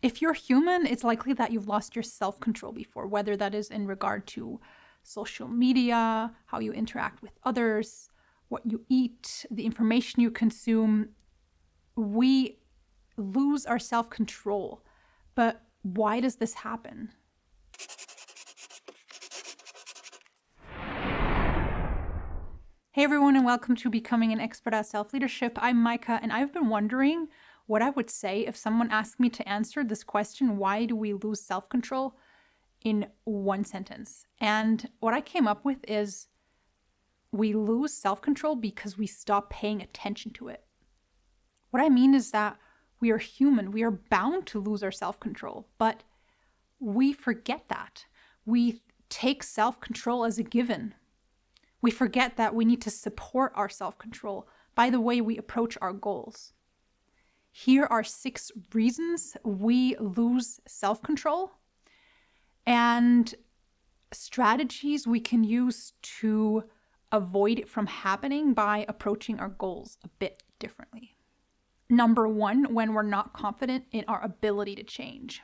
If you're human, it's likely that you've lost your self-control before, whether that is in regard to social media, how you interact with others, what you eat, the information you consume. We lose our self-control. But why does this happen? Hey everyone, and welcome to Becoming an Expert at Self-Leadership. I'm Maika, and I've been wondering what I would say if someone asked me to answer this question, why do we lose self-control, in one sentence. And what I came up with is we lose self-control because we stop paying attention to it. What I mean is that we are human. We are bound to lose our self-control, but we forget that. We take self-control as a given. We forget that we need to support our self-control by the way we approach our goals. Here are 6 reasons we lose self-control and strategies we can use to avoid it from happening by approaching our goals a bit differently. Number 1, when we're not confident in our ability to change.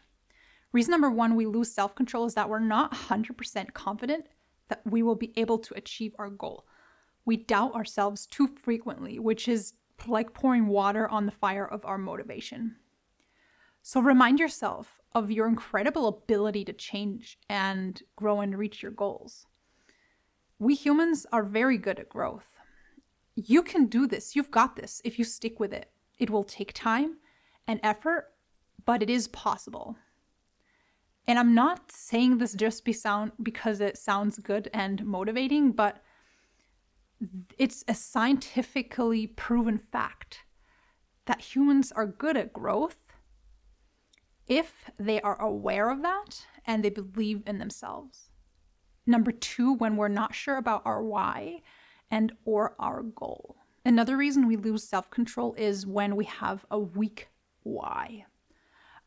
Reason number 1 we lose self-control is that we're not 100% confident that we will be able to achieve our goal. We doubt ourselves too frequently, which is like pouring water on the fire of our motivation. So remind yourself of your incredible ability to change and grow and reach your goals. We humans are very good at growth. You can do this. You've got this if you stick with it. It will take time and effort, but it is possible. And I'm not saying this just because it sounds good and motivating, but it's a scientifically proven fact that humans are good at growth if they are aware of that and they believe in themselves. Number 2, when we're not sure about our why and or our goal. Another reason we lose self-control is when we have a weak why.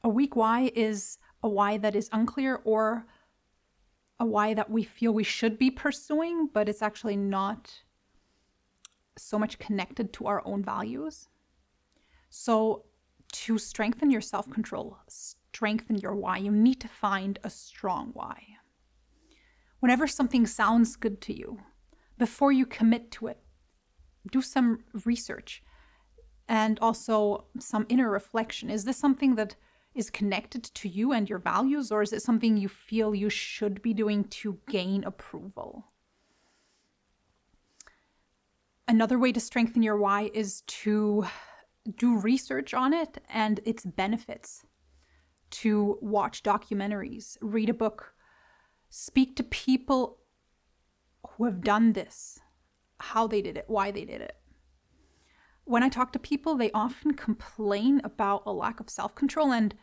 A weak why is a why that is unclear or a why that we feel we should be pursuing, but it's actually not so much connected to our own values. So to strengthen your self-control, strengthen your why, you need to find a strong why. Whenever something sounds good to you, before you commit to it, do some research and also some inner reflection. Is this something that is connected to you and your values, or is it something you feel you should be doing to gain approval? Another way to strengthen your why is to do research on it and its benefits, to watch documentaries, read a book, speak to people who have done this, how they did it, why they did it. When I talk to people, they often complain about a lack of self-control, and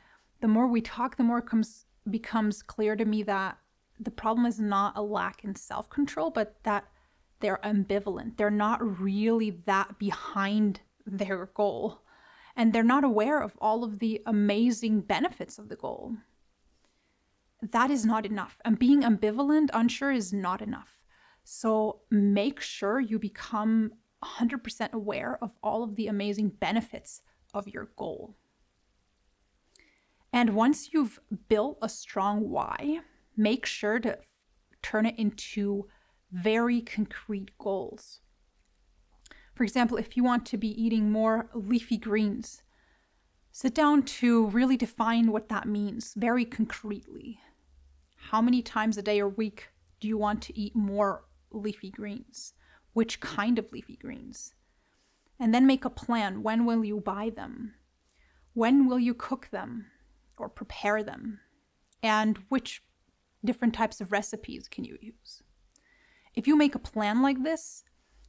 the more we talk, the more it becomes clear to me that the problem is not a lack in self-control, but that they're ambivalent. They're not really that behind their goal, and they're not aware of all of the amazing benefits of the goal. That is not enough. And being ambivalent, unsure, is not enough. So make sure you become 100% aware of all of the amazing benefits of your goal. And once you've built a strong why, make sure to turn it into very concrete goals. For example, if you want to be eating more leafy greens, sit down to really define what that means very concretely. How many times a day or week do you want to eat more leafy greens? Which kind of leafy greens? And then make a plan. When will you buy them? When will you cook them or prepare them? And which different types of recipes can you use? If you make a plan like this,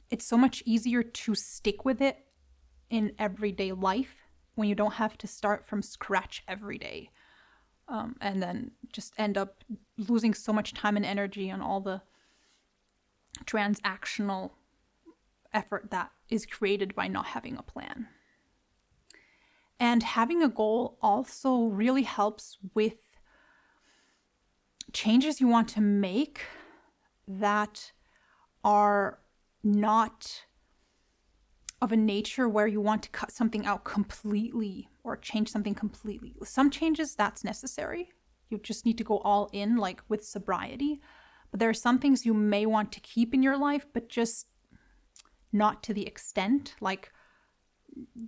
it's so much easier to stick with it in everyday life when you don't have to start from scratch every day and then just end up losing so much time and energy on all the transactional effort that is created by not having a plan. And having a goal also really helps with changes you want to make that are not of a nature where you want to cut something out completely or change something completely. With some changes, that's necessary. You just need to go all in, like with sobriety. But there are some things you may want to keep in your life, but just not to the extent, like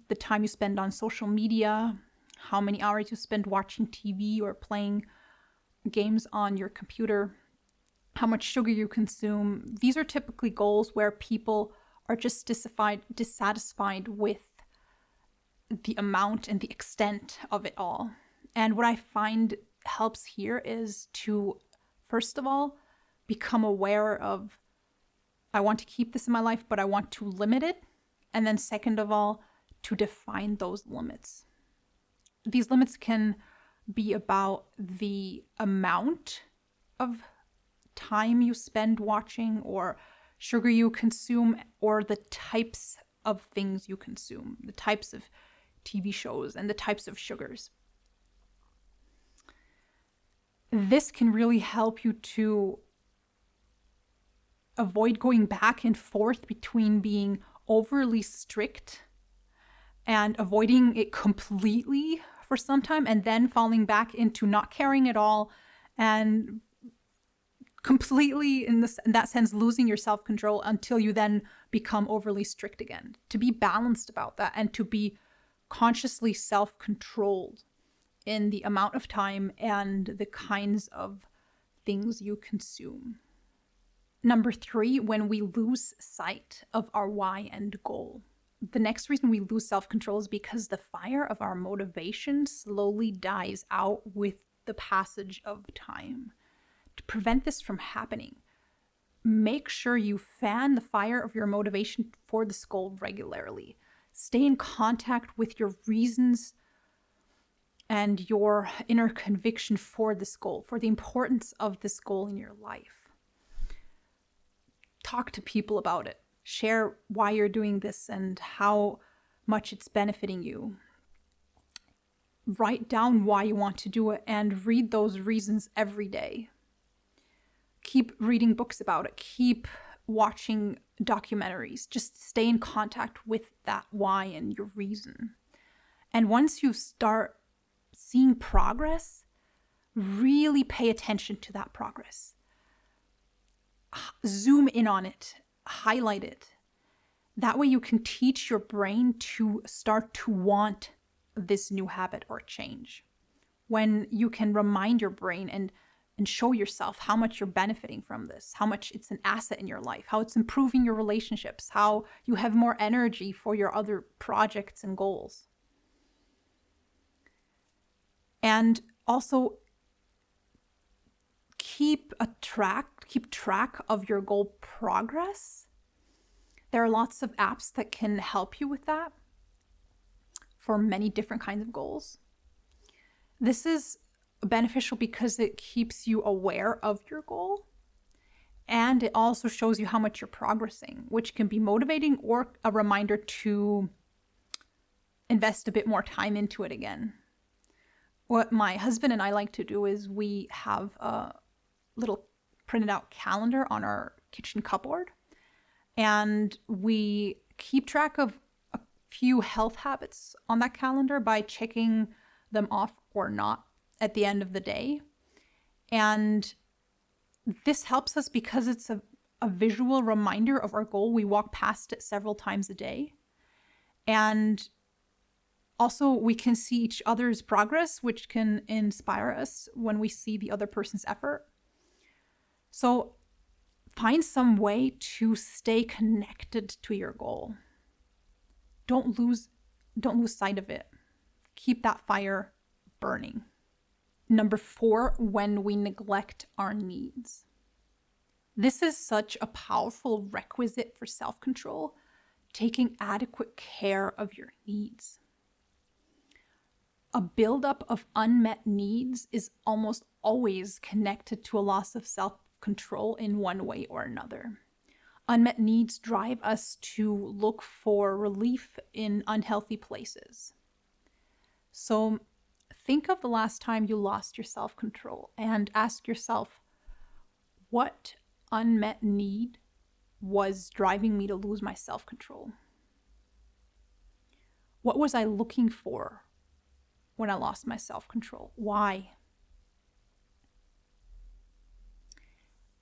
the time you spend on social media, how many hours you spend watching TV or playing games on your computer, how much sugar you consume. These are typically goals where people are just dissatisfied with the amount and the extent of it all. And what I find helps here is to, first of all, become aware of, I want to keep this in my life, but I want to limit it. And then second of all, to define those limits. These limits can be about the amount of time you spend watching or sugar you consume, or the types of things you consume, the types of TV shows and the types of sugars. This can really help you to avoid going back and forth between being overly strict and avoiding it completely for some time and then falling back into not caring at all and completely, in that sense, losing your self-control until you then become overly strict again. To be balanced about that and to be consciously self-controlled in the amount of time and the kinds of things you consume. Number 3, when we lose sight of our why and goal. The next reason we lose self-control is because the fire of our motivation slowly dies out with the passage of time. To prevent this from happening, make sure you fan the fire of your motivation for this goal regularly. Stay in contact with your reasons and your inner conviction for this goal, for the importance of this goal in your life. Talk to people about it. Share why you're doing this and how much it's benefiting you. Write down why you want to do it and read those reasons every day. Keep reading books about it. Keep watching documentaries. Just stay in contact with that why and your reason. And once you start seeing progress, really pay attention to that progress. Zoom in on it. Highlight it. That way you can teach your brain to start to want this new habit or change. When you can remind your brain and show yourself how much you're benefiting from this, how much it's an asset in your life, how it's improving your relationships, how you have more energy for your other projects and goals. And also keep track of your goal progress. There are lots of apps that can help you with that for many different kinds of goals. This is beneficial because it keeps you aware of your goal, and it also shows you how much you're progressing, which can be motivating or a reminder to invest a bit more time into it again. What my husband and I like to do is we have a little printed out calendar on our kitchen cupboard, and we keep track of a few health habits on that calendar by checking them off or not at the end of the day. And this helps us because it's a visual reminder of our goal. We walk past it several times a day. And also we can see each other's progress, which can inspire us when we see the other person's effort. So find some way to stay connected to your goal. Don't lose sight of it. Keep that fire burning. Number 4, when we neglect our needs. This is such a powerful requisite for self-control, taking adequate care of your needs. A buildup of unmet needs is almost always connected to a loss of self-control in one way or another. Unmet needs drive us to look for relief in unhealthy places. So think of the last time you lost your self-control and ask yourself, what unmet need was driving me to lose my self-control? What was I looking for when I lost my self-control? Why?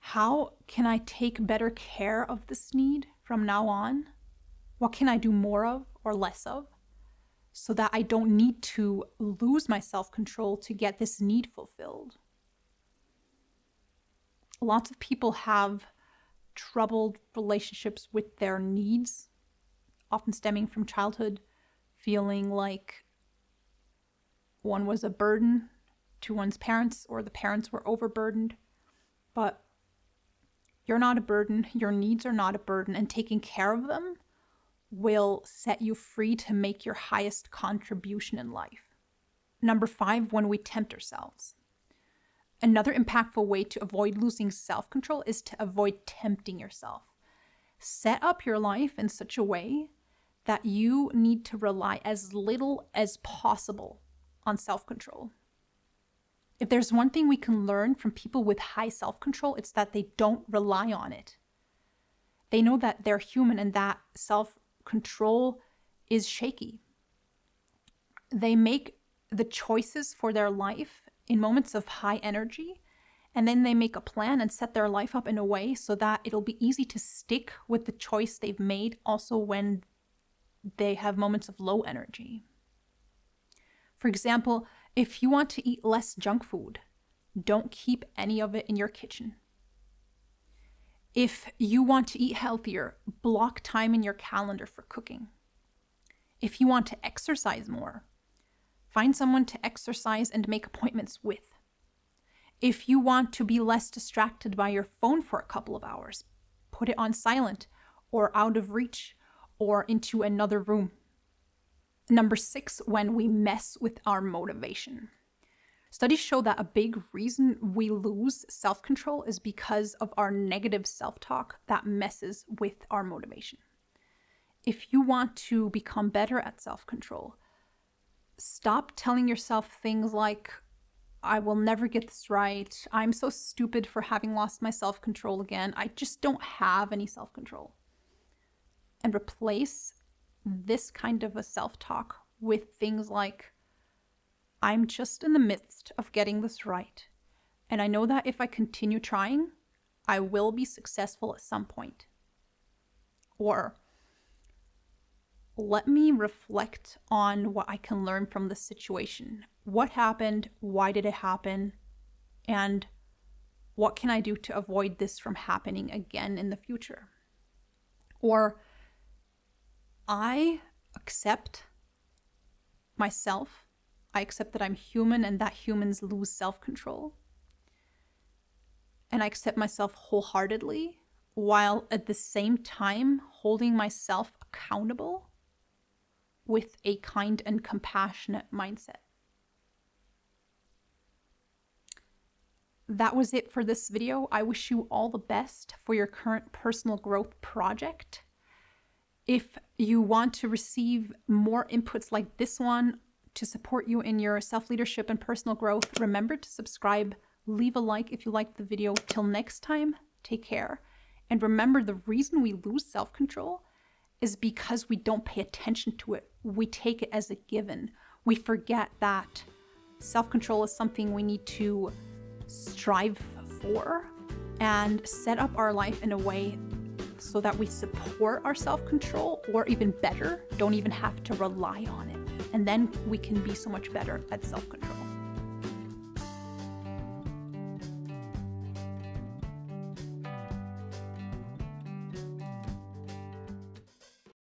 How can I take better care of this need from now on? What can I do more of or less of so that I don't need to lose my self-control to get this need fulfilled? Lots of people have troubled relationships with their needs, often stemming from childhood, feeling like one was a burden to one's parents or the parents were overburdened. But you're not a burden, your needs are not a burden, and taking care of them will set you free to make your highest contribution in life. Number 5, when we tempt ourselves. Another impactful way to avoid losing self-control is to avoid tempting yourself. Set up your life in such a way that you need to rely as little as possible on self-control. If there's one thing we can learn from people with high self-control, it's that they don't rely on it. They know that they're human and that self-control is shaky. They make the choices for their life in moments of high energy, and then they make a plan and set their life up in a way so that it'll be easy to stick with the choice they've made also when they have moments of low energy. For example, if you want to eat less junk food, don't keep any of it in your kitchen. If you want to eat healthier, block time in your calendar for cooking. If you want to exercise more, find someone to exercise and make appointments with. If you want to be less distracted by your phone for a couple of hours, put it on silent or out of reach or into another room. Number 6, when we mess with our motivation. Studies show that a big reason we lose self-control is because of our negative self-talk that messes with our motivation. If you want to become better at self-control, stop telling yourself things like, I will never get this right. I'm so stupid for having lost my self-control again. I just don't have any self-control. And replace this kind of a self-talk with things like, I'm just in the midst of getting this right. And I know that if I continue trying, I will be successful at some point. Or, let me reflect on what I can learn from this situation. What happened? Why did it happen? And what can I do to avoid this from happening again in the future? Or, I accept myself. I accept that I'm human and that humans lose self-control. And I accept myself wholeheartedly while at the same time holding myself accountable with a kind and compassionate mindset. That was it for this video. I wish you all the best for your current personal growth project. If you want to receive more inputs like this one to support you in your self-leadership and personal growth, remember to subscribe, leave a like if you liked the video. Till next time, take care. And remember, the reason we lose self-control is because we don't pay attention to it. We take it as a given. We forget that self-control is something we need to strive for and set up our life in a way so that we support our self-control, or even better, don't even have to rely on it. And then we can be so much better at self-control.